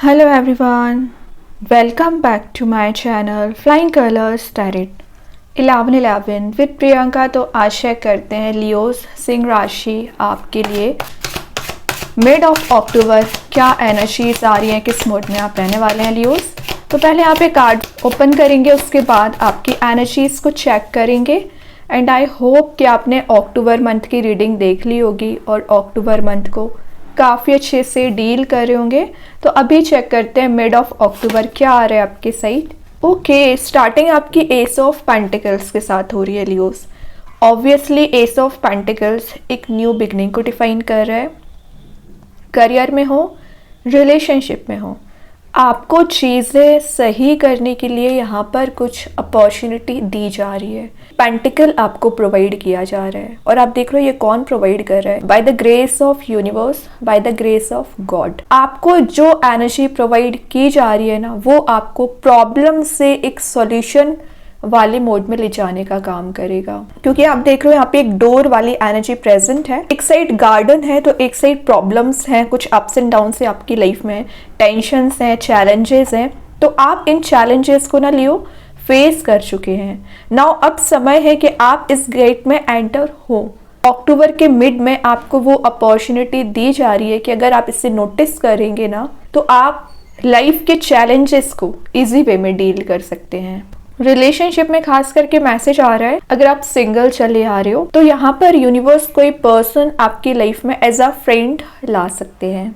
Hello everyone, welcome back to my channel Flying Colors Tarot 1111 with Priyanka. तो आशा करते हैं Leos Singh राशि आपके लिए मिड ऑफ अक्टूबर क्या एनर्जीज आ रही हैं, किस मोड में आप रहने वाले हैं लियोज। तो पहले आप एक कार्ड ओपन करेंगे, उसके बाद आपकी एनर्जीज को चेक करेंगे एंड आई होप कि आपने अक्टूबर मंथ की रीडिंग देख ली होगी और अक्टूबर मंथ को काफ़ी अच्छे से डील कर रहे होंगे। तो अभी चेक करते हैं मिड ऑफ अक्टूबर क्या आ रहा है आपके साइड। ओके, स्टार्टिंग आपकी एस ऑफ पेंटिकल्स के साथ हो रही है Leos. Obviously S of pentacles एक न्यू बिगनिंग को डिफाइन कर रहा है। करियर में हो, रिलेशनशिप में हो, आपको चीज़ें सही करने के लिए यहाँ पर कुछ अपॉर्चुनिटी दी जा रही है। पेंटिकल आपको प्रोवाइड किया जा रहा है और आप देख रहे हो ये कौन प्रोवाइड कर रहा है। By the grace of universe, by the grace of God, आपको जो एनर्जी प्रोवाइड की जा रही है ना, वो आपको प्रॉब्लम से एक सॉल्यूशन वाले मोड में ले जाने का काम करेगा। क्योंकि आप देख रहे हो यहाँ पे एक डोर वाली एनर्जी प्रेजेंट है। एक साइड गार्डन है तो एक साइड प्रॉब्लम्स हैं, कुछ अप्स एंड डाउन से आपकी लाइफ में टेंशन्स हैं, चैलेंजेस हैं। तो आप इन चैलेंजेस को ना लियो फेस कर चुके हैं। नाउ अब समय है कि आप इस गेट में एंटर हो। अक्टूबर के मिड में आपको वो अपॉर्चुनिटी दी जा रही है कि अगर आप इसे नोटिस करेंगे ना, तो आप लाइफ के चैलेंजेस को इजी वे में डील कर सकते हैं। रिलेशनशिप में खास करके मैसेज आ रहा है, अगर आप सिंगल चले आ रहे हो तो यहाँ पर यूनिवर्स कोई पर्सन आपकी लाइफ में एज अ फ्रेंड ला सकते हैं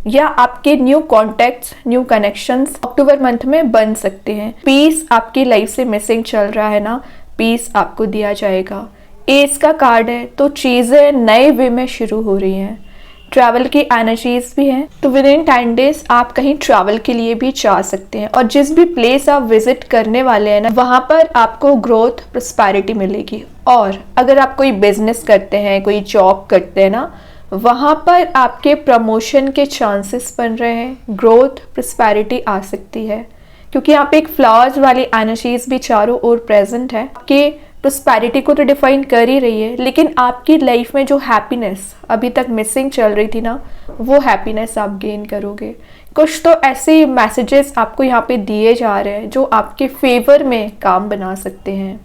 या आपके न्यू कॉन्टेक्ट्स, न्यू कनेक्शंस अक्टूबर मंथ में बन सकते हैं। पीस आपकी लाइफ से मिसिंग चल रहा है ना, पीस आपको दिया जाएगा। एस का कार्ड है तो चीज़ें नए वे में शुरू हो रही हैं। ट्रैवल की एनर्जीज भी हैं, तो विद इन 10 डेज आप कहीं ट्रैवल के लिए भी जा सकते हैं और जिस भी प्लेस आप विजिट करने वाले हैं ना, वहाँ पर आपको ग्रोथ, प्रॉस्पेरिटी मिलेगी। और अगर आप कोई बिजनेस करते हैं, कोई जॉब करते हैं ना, वहाँ पर आपके प्रमोशन के चांसेस बन रहे हैं, ग्रोथ, प्रॉस्पेरिटी आ सकती है। क्योंकि यहाँ पे एक फ्लावर्स वाली एनर्जीज भी चारों ओर प्रेजेंट है कि प्रॉस्पेरिटी को तो डिफाइन कर ही रही है, लेकिन आपकी लाइफ में जो हैप्पीनेस अभी तक मिसिंग चल रही थी ना, वो हैप्पीनेस आप गेन करोगे। कुछ तो ऐसे मैसेजेस आपको यहाँ पे दिए जा रहे हैं जो आपके फेवर में काम बना सकते हैं।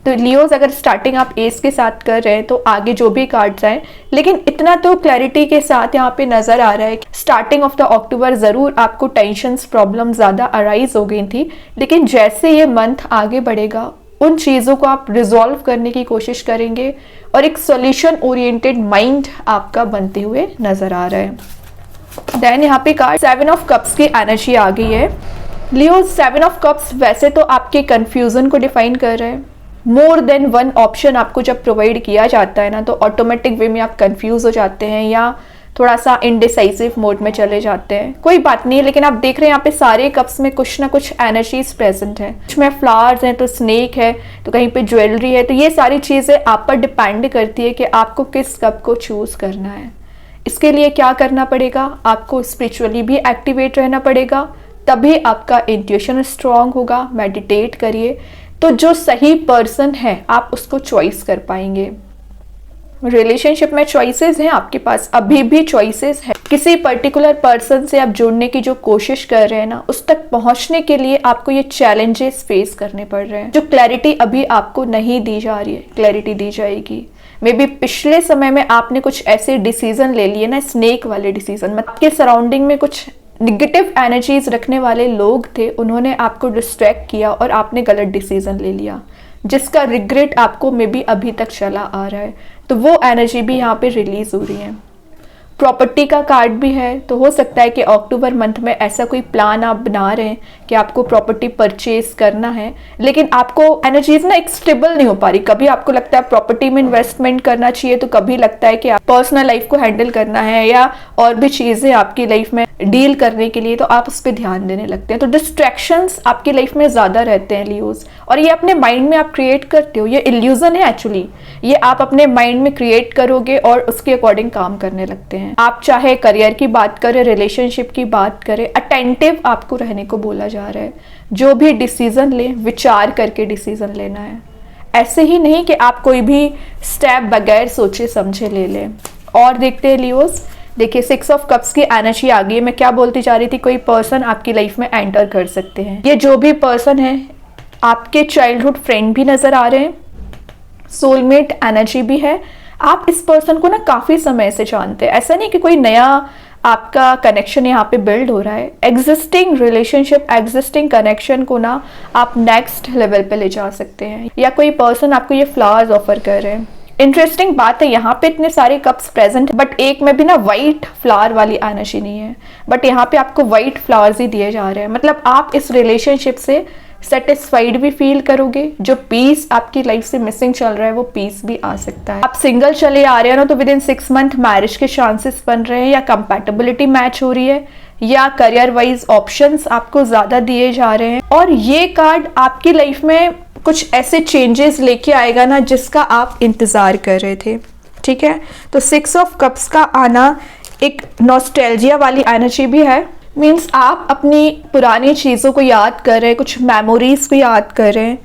तो लियोज, अगर स्टार्टिंग आप एस के साथ कर रहे हैं तो आगे जो भी कार्ड्स आए, लेकिन इतना तो क्लैरिटी के साथ यहाँ पे नजर आ रहा है कि स्टार्टिंग ऑफ द अक्टूबर ज़रूर आपको टेंशन्स, प्रॉब्लम ज़्यादा अराइज हो गई थी, लेकिन जैसे ये मंथ आगे बढ़ेगा उन चीज़ों को आप रिजॉल्व करने की कोशिश करेंगे और एक सॉल्यूशन ओरिएंटेड माइंड आपका बनते हुए नजर आ रहा है। देन यहाँ पे कार्ड 7 ऑफ कप्स की एनर्जी आ गई है। लियो, 7 ऑफ कप्स वैसे तो आपके कंफ्यूजन को डिफाइन कर रहे हैं। मोर देन वन ऑप्शन आपको जब प्रोवाइड किया जाता है ना, तो ऑटोमेटिक वे में आप कंफ्यूज हो जाते हैं या थोड़ा सा इनडिसाइसिव मोड में चले जाते हैं। कोई बात नहीं, लेकिन आप देख रहे हैं यहाँ पे सारे कप्स में कुछ ना कुछ एनर्जीज प्रेजेंट है। कुछ में फ्लावर्स हैं, तो स्नेक है, तो कहीं पे ज्वेलरी है। तो ये सारी चीज़ें आप पर डिपेंड करती है कि आपको किस कप को चूज करना है। इसके लिए क्या करना पड़ेगा, आपको स्पिरिचुअली भी एक्टिवेट रहना पड़ेगा, तभी आपका इंट्यूशन स्ट्रांग होगा। मेडिटेट करिए तो जो सही पर्सन है आप उसको चॉइस कर पाएंगे। रिलेशनशिप में चॉइसेस हैं आपके पास, अभी भी चॉइसेस है। किसी पर्टिकुलर पर्सन से आप जुड़ने की जो कोशिश कर रहे हैं ना, उस तक पहुंचने के लिए आपको ये चैलेंजेस फेस करने पड़ रहे हैं। जो क्लैरिटी अभी आपको नहीं दी जा रही है, क्लैरिटी दी जाएगी। मे बी पिछले समय में आपने कुछ ऐसे डिसीजन ले लिए ना, स्नेक वाले डिसीजन, मतलब आपके सराउंडिंग में कुछ निगेटिव एनर्जीज रखने वाले लोग थे, उन्होंने आपको डिस्ट्रैक्ट किया और आपने गलत डिसीजन ले लिया, जिसका रिग्रेट आपको मे बी अभी तक चला आ रहा है। तो वो एनर्जी भी यहाँ पे रिलीज हो रही है। प्रॉपर्टी का कार्ड भी है, तो हो सकता है कि अक्टूबर मंथ में ऐसा कोई प्लान आप बना रहे हैं कि आपको प्रॉपर्टी परचेज करना है, लेकिन आपको एनर्जीज ना एक स्टेबल नहीं हो पा रही। कभी आपको लगता है प्रॉपर्टी में इन्वेस्टमेंट करना चाहिए, तो कभी लगता है कि आप पर्सनल लाइफ को हैंडल करना है या और भी चीज़ें आपकी लाइफ में डील करने के लिए, तो आप उस पर ध्यान देने लगते हैं। तो डिस्ट्रैक्शंस आपकी लाइफ में ज़्यादा रहते हैं लियोज, और ये अपने माइंड में आप क्रिएट करते हो। ये इल्यूजन है एक्चुअली, ये आप अपने माइंड में क्रिएट करोगे और उसके अकॉर्डिंग काम करने लगते हैं। आप चाहे करियर की बात करें, रिलेशनशिप की बात करें, अटेंटिव आपको रहने को बोला जा रहा है। जो भी डिसीजन ले, विचार करके डिसीजन लेना है। ऐसे ही नहीं कि आप कोई भी स्टेप बगैर सोचे समझे ले लें। और देखते हैं लियोस, देखिए 6 ऑफ कप्स की एनर्जी आ गई है। मैं क्या बोलती जा रही थी, कोई पर्सन आपकी लाइफ में एंटर कर सकते हैं। ये जो भी पर्सन है आपके चाइल्डहुड फ्रेंड भी नजर आ रहे हैं, सोलमेट एनर्जी भी है। आप इस पर्सन को ना काफी समय से जानते हैं, ऐसा नहीं कि कोई नया आपका कनेक्शन यहाँ पे बिल्ड हो रहा है। एग्जिस्टिंग रिलेशनशिप, एग्जिस्टिंग कनेक्शन को ना आप नेक्स्ट लेवल पे ले जा सकते हैं, या कोई पर्सन आपको ये फ्लावर्स ऑफर कर रहे हैं। इंटरेस्टिंग बात है, यहाँ पे इतने सारे कप्स प्रेजेंट है बट एक में भी ना वाइट फ्लावर वाली एनर्जी नहीं है, बट यहाँ पे आपको वाइट फ्लावर्स ही दिए जा रहे हैं। मतलब आप इस रिलेशनशिप से सेटिस्फाइड भी फील करोगे। जो पीस आपकी लाइफ से मिसिंग चल रहा है वो पीस भी आ सकता है। आप सिंगल चले आ रहे हैं ना, तो विद इन 6 मंथ मैरिज के चांसेस बन रहे हैं, या कंपैटिबिलिटी मैच हो रही है, या करियर वाइज ऑप्शंस आपको ज्यादा दिए जा रहे हैं। और ये कार्ड आपकी लाइफ में कुछ ऐसे चेंजेस लेके आएगा ना जिसका आप इंतजार कर रहे थे। ठीक है, तो 6 ऑफ कप्स का आना एक नॉस्टैल्जिया वाली एनर्जी भी है। मीन्स आप अपनी पुरानी चीज़ों को याद कर रहे हैं, कुछ मेमोरीज को याद कर रहे हैं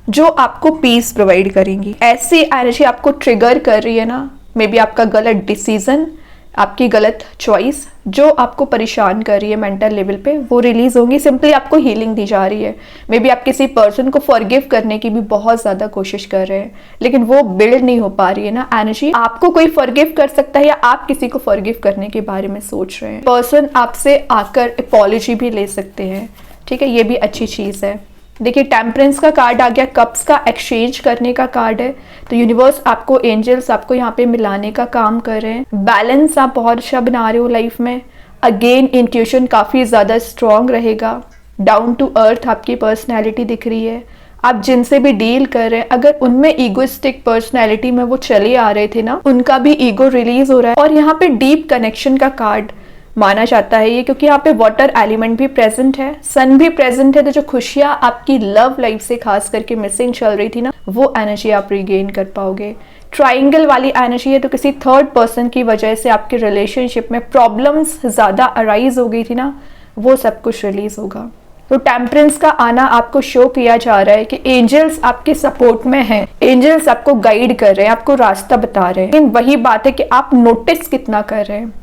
जो आपको पीस प्रोवाइड करेंगी। ऐसी एनर्जी आपको ट्रिगर कर रही है ना, मे बी आपका गलत डिसीजन, आपकी गलत चॉइस जो आपको परेशान कर रही है मेंटल लेवल पे, वो रिलीज होंगी। सिंपली आपको हीलिंग दी जा रही है। मे बी आप किसी पर्सन को फॉरगिव करने की भी बहुत ज़्यादा कोशिश कर रहे हैं, लेकिन वो बिल्ड नहीं हो पा रही है ना एनर्जी। आपको कोई फॉरगिव कर सकता है, या आप किसी को फॉरगिव करने के बारे में सोच रहे हैं। पर्सन आपसे आकर अपॉलॉजी भी ले सकते हैं। ठीक है, ये भी अच्छी चीज़ है। देखिए टेम्परेंस का कार्ड आ गया, कप्स का एक्सचेंज करने का कार्ड है। तो यूनिवर्स आपको, एंजल्स आपको यहाँ पे मिलाने का काम कर रहे हैं। बैलेंस आप बहुत अच्छा बना रहे हो लाइफ में। अगेन इंट्यूशन काफ़ी ज़्यादा स्ट्रॉन्ग रहेगा। डाउन टू अर्थ आपकी पर्सनैलिटी दिख रही है। आप जिनसे भी डील कर रहे हैं, अगर उनमें ईगोइस्टिक पर्सनैलिटी में वो चले आ रहे थे ना, उनका भी ईगो रिलीज हो रहा है। और यहाँ पे डीप कनेक्शन का कार्ड माना जाता है ये, क्योंकि यहाँ पे वाटर एलिमेंट भी प्रेजेंट है, सन भी प्रेजेंट है। तो जो खुशियां आपकी लव लाइफ से खास करके मिसिंग चल रही थी ना, वो एनर्जी आप रिगेन कर पाओगे। ट्राइंगल वाली एनर्जी है, तो किसी थर्ड पर्सन की वजह से आपके रिलेशनशिप में प्रॉब्लम्स ज्यादा अराइज हो गई थी ना, वो सब कुछ रिलीज होगा। तो टेम्परेंस का आना आपको शो किया जा रहा है कि एंजल्स आपके सपोर्ट में हैं, एंजल्स आपको गाइड कर रहे हैं, आपको रास्ता बता रहे हैं। लेकिन वही बात है कि आप नोटिस कितना कर रहे हैं।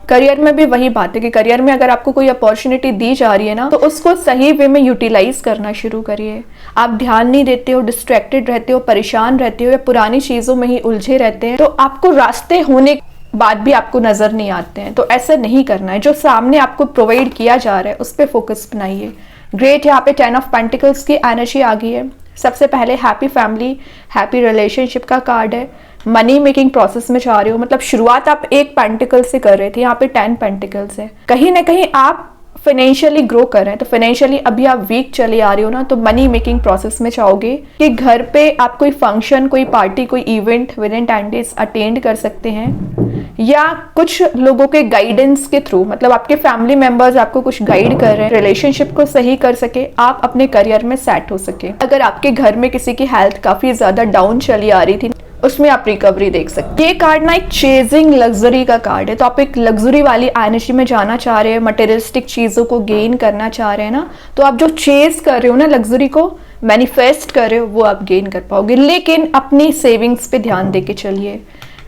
करियर में भी वही बात है कि करियर में अगर आपको कोई अपॉर्चुनिटी दी जा रही है ना, तो उसको सही वे में यूटिलाइज करना शुरू करिए। आप ध्यान नहीं देते हो, डिस्ट्रैक्टेड रहते हो, परेशान रहते हो, या पुरानी चीजों में ही उलझे रहते हैं, तो आपको रास्ते होने बाद भी आपको नजर नहीं आते हैं। तो ऐसा नहीं करना है। जो सामने आपको प्रोवाइड किया जा रहा है उस पर फोकस बनाइए। ग्रेट, यहाँ पे 10 ऑफ पेंटिकल्स की एनर्जी आ गई है। सबसे पहले हैप्पी फैमिली, हैप्पी रिलेशनशिप का कार्ड है। मनी मेकिंग प्रोसेस में जा रहे हो, मतलब शुरुआत आप एक पेंटिकल से कर रहे थे, यहाँ पे 10 पेंटिकल्स है। कहीं ना कहीं आप फाइनेंशियली ग्रो कर रहे हैं, तो फाइनेंशियली अभी आप वीक चले आ रहे हो ना, तो मनी मेकिंग प्रोसेस में चाहोगे कि घर पे आप कोई फंक्शन, कोई पार्टी, कोई event with in 10 days attend कर सकते हैं, या कुछ लोगों के गाइडेंस के थ्रू, मतलब आपके फैमिली मेंबर्स आपको कुछ गाइड कर रहे हैं, रिलेशनशिप को सही कर सके, आप अपने करियर में सेट हो सके। अगर आपके घर में किसी की हेल्थ काफी ज्यादा डाउन चली आ रही थी, उसमें आप रिकवरी देख सकते हैं। ये कार्ड ना एक चेजिंग लग्जरी का कार्ड है, तो आप एक लग्जरी वाली एनर्जी में जाना चाह रहे हैं, मटेरियलिस्टिक चीजों को गेन करना चाह रहे हैं ना, तो आप जो चेज कर रहे हो ना, लग्जरी को मैनिफेस्ट कर रहे हो, वो आप गेन कर पाओगे। लेकिन अपनी सेविंग्स पे ध्यान देके चलिए।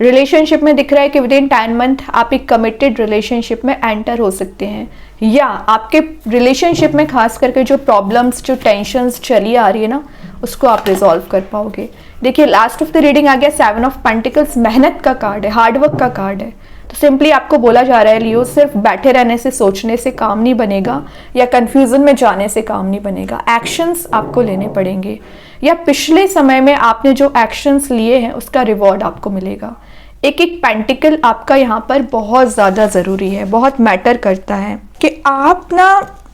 रिलेशनशिप में दिख रहा है कि विद इन 10 मंथ आप एक कमिटेड रिलेशनशिप में एंटर हो सकते हैं, या आपके रिलेशनशिप में खास करके जो प्रॉब्लम्स, जो टेंशंस चली आ रही है ना, उसको आप रिजॉल्व कर पाओगे। देखिए लास्ट ऑफ द रीडिंग आ गया 7 ऑफ पेंटिकल्स, मेहनत का कार्ड है, हार्डवर्क का कार्ड है। तो सिंपली आपको बोला जा रहा है लियो, सिर्फ बैठे रहने से, सोचने से काम नहीं बनेगा, या कंफ्यूजन में जाने से काम नहीं बनेगा। एक्शंस आपको लेने पड़ेंगे, या पिछले समय में आपने जो एक्शंस लिए हैं उसका रिवॉर्ड आपको मिलेगा। एक एक पेंटिकल आपका यहाँ पर बहुत ज़्यादा ज़रूरी है, बहुत मैटर करता है कि आप ना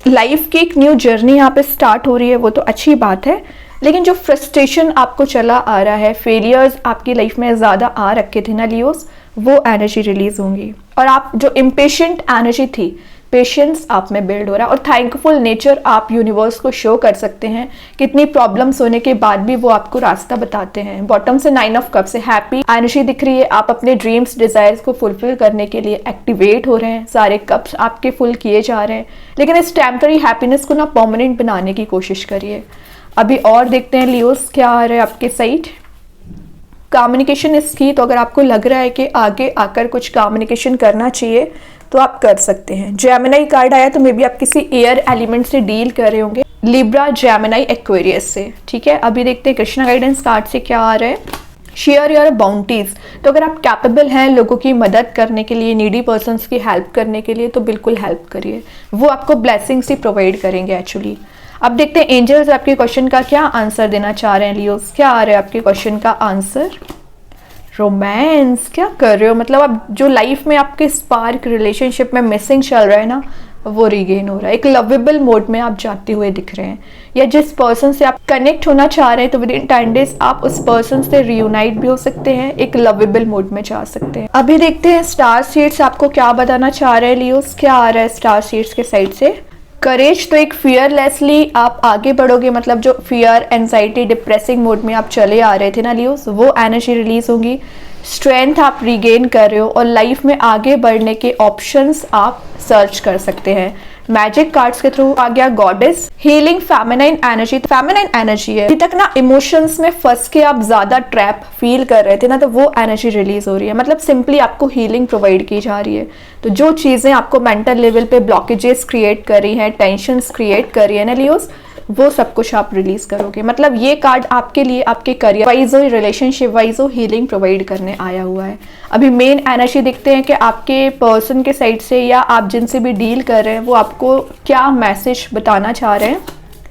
लाइफ की एक न्यू जर्नी यहाँ पे स्टार्ट हो रही है, वो तो अच्छी बात है, लेकिन जो फ्रस्ट्रेशन आपको चला आ रहा है, फेलियर्स आपकी लाइफ में ज़्यादा आ रखे थे ना लियोस, वो एनर्जी रिलीज होंगी। और आप जो इम्पेशेंट एनर्जी थी, पेशेंस आप में बिल्ड हो रहा है, और थैंकफुल नेचर आप यूनिवर्स को शो कर सकते हैं। कितनी प्रॉब्लम्स होने के बाद भी वो आपको रास्ता बताते हैं। बॉटम से 9 ऑफ कप से हैप्पी एनर्जी दिख रही है। आप अपने ड्रीम्स, डिजायर्स को फुलफिल करने के लिए एक्टिवेट हो रहे हैं, सारे कप्स आपके फुल किए जा रहे हैं। लेकिन इस टेम्पररी हैप्पीनेस को ना परमानेंट बनाने की कोशिश करिए। अभी और देखते हैं लियोस क्या आ रहा है आपके साइड। कम्युनिकेशन इज की, तो अगर आपको लग रहा है कि आगे आकर कुछ कम्युनिकेशन करना चाहिए तो आप कर सकते हैं। जेमिनी कार्ड आया तो मे बी आप किसी एयर एलिमेंट से डील कर रहे होंगे, लिब्रा, जेमिनी, एक्वेरियस से, ठीक है। अभी देखते हैं कृष्णा गाइडेंस कार्ड से क्या आ रहा है। शेयर योर बाउंटीज, तो अगर आप कैपेबल हैं लोगों की मदद करने के लिए, नीडी पर्सन्स की हेल्प करने के लिए, तो बिल्कुल हेल्प करिए, वो आपको ब्लेसिंग्स ही प्रोवाइड करेंगे एक्चुअली। अब देखते हैं एंजल्स आपके क्वेश्चन का क्या आंसर देना चाह रहे हैं। लियोस, क्या आ रहा है आपके क्वेश्चन का आंसर? रोमांस, क्या कर रहे हो, मतलब अब जो लाइफ में आपके स्पार्क रिलेशनशिप में मिसिंग चल रहा है ना, वो रिगेन हो रहा है। एक लवेबल मोड में आप जाते हुए दिख रहे हैं, या जिस पर्सन से आप कनेक्ट होना चाह रहे हैं तो विद इन 10 डेज आप उस पर्सन से रियूनाइट भी हो सकते हैं, एक लवेबल मोड में जा सकते हैं। अभी देखते हैं स्टार सीड्स आपको क्या बताना चाह रहे हैं। लियोस, क्या आ रहा है स्टार सीड्स के साइड से? करेज, तो एक फियरलेसली आप आगे बढ़ोगे, मतलब जो फियर, एंजाइटी, डिप्रेसिंग मोड में आप चले आ रहे थे ना लियोस, वो एनर्जी रिलीज होगी। स्ट्रेंथ आप रिगेन कर रहे हो और लाइफ में आगे बढ़ने के ऑप्शंस आप सर्च कर सकते हैं। मैजिक कार्ड्स के थ्रू आ गया goddess, healing, feminine energy. Feminine energy है, अभी तक ना इमोशंस में फंस के आप ज्यादा ट्रैप फील कर रहे थे ना, तो वो एनर्जी रिलीज हो रही है, मतलब सिंपली आपको हीलिंग प्रोवाइड की जा रही है। तो जो चीजें आपको मेंटल लेवल पे ब्लॉकेजेस क्रिएट कर रही हैं, टेंशंस क्रिएट कर रही है ना लियोस, वो सब कुछ आप रिलीज करोगे। मतलब ये कार्ड आपके लिए आपके करियर वाइज हो, रिलेशनशिप वाइज हो, हीलिंग प्रोवाइड करने आया हुआ है। अभी मेन एनर्जी देखते हैं कि आपके पर्सन के साइड से या आप जिनसे भी डील कर रहे हैं वो आपको क्या मैसेज बताना चाह रहे हैं।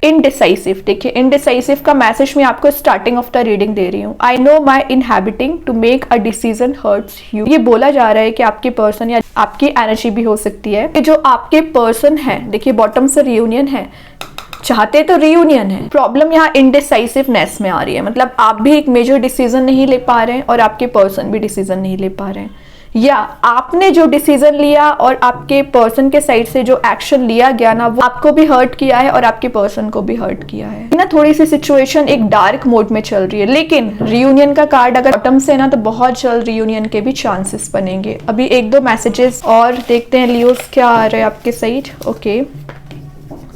इनडिसाइसिव, देखिए इनडिसाइसिव का मैसेज मैं आपको स्टार्टिंग ऑफ द रीडिंग दे रही हूँ। I know my inhabiting to make a decision hurts you. ये बोला जा रहा है कि आपके पर्सन या आपकी एनर्जी भी हो सकती है कि जो आपके पर्सन है, देखिए बॉटम से रियूनियन है, चाहते तो रियूनियन है, प्रॉब्लम यहाँ इनडिसाइसिवनेस में आ रही है। मतलब आप भी एक मेजर डिसीजन नहीं ले पा रहे हैं और आपके पर्सन भी डिसीजन नहीं ले पा रहे हैं, या आपने जो डिसीजन लिया और आपके पर्सन के साइड से जो एक्शन लिया गया ना, वो आपको भी हर्ट किया है और आपके पर्सन को भी हर्ट किया है ना। थोड़ी सी सिचुएशन एक डार्क मोड में चल रही है, लेकिन रियूनियन का कार्ड अगर बॉटम से ना, तो बहुत जल्द रियूनियन के भी चांसेस बनेंगे। अभी एक दो मैसेजेस और देखते हैं लियोस, क्या आ रहा है आपके साइड। ओके,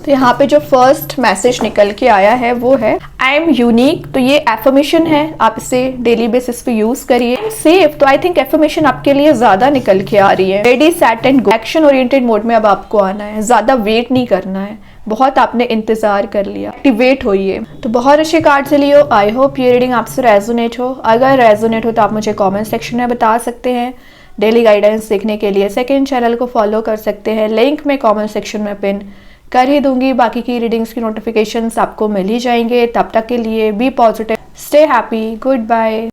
तो यहाँ पे जो फर्स्ट मैसेज निकल के आया है वो है आई एम यूनिक। तो ये एफर्मेशन है, आप इसे डेली बेसिस पे यूज करिए। सेफ, तो आई थिंक एफर्मेशन आपके लिए ज्यादा निकल के आ रही है। Ready, set and go, action oriented mode में अब आपको आना है, ज्यादा वेट नहीं करना है, बहुत आपने इंतजार कर लिया, एक्टिवेट होइए। तो बहुत अच्छे कार्ड से लियो। आई होप ये रीडिंग आपसे रेजोनेट हो। अगर रेजोनेट हो तो आप मुझे कॉमेंट सेक्शन में बता सकते हैं। डेली गाइडेंस देखने के लिए सेकेंड चैनल को फॉलो कर सकते हैं, लिंक में कॉमेंट सेक्शन में पिन कर ही दूंगी। बाकी की रीडिंग्स की नोटिफिकेशंस आपको मिल ही जाएंगे। तब तक के लिए be positive, stay happy, good bye.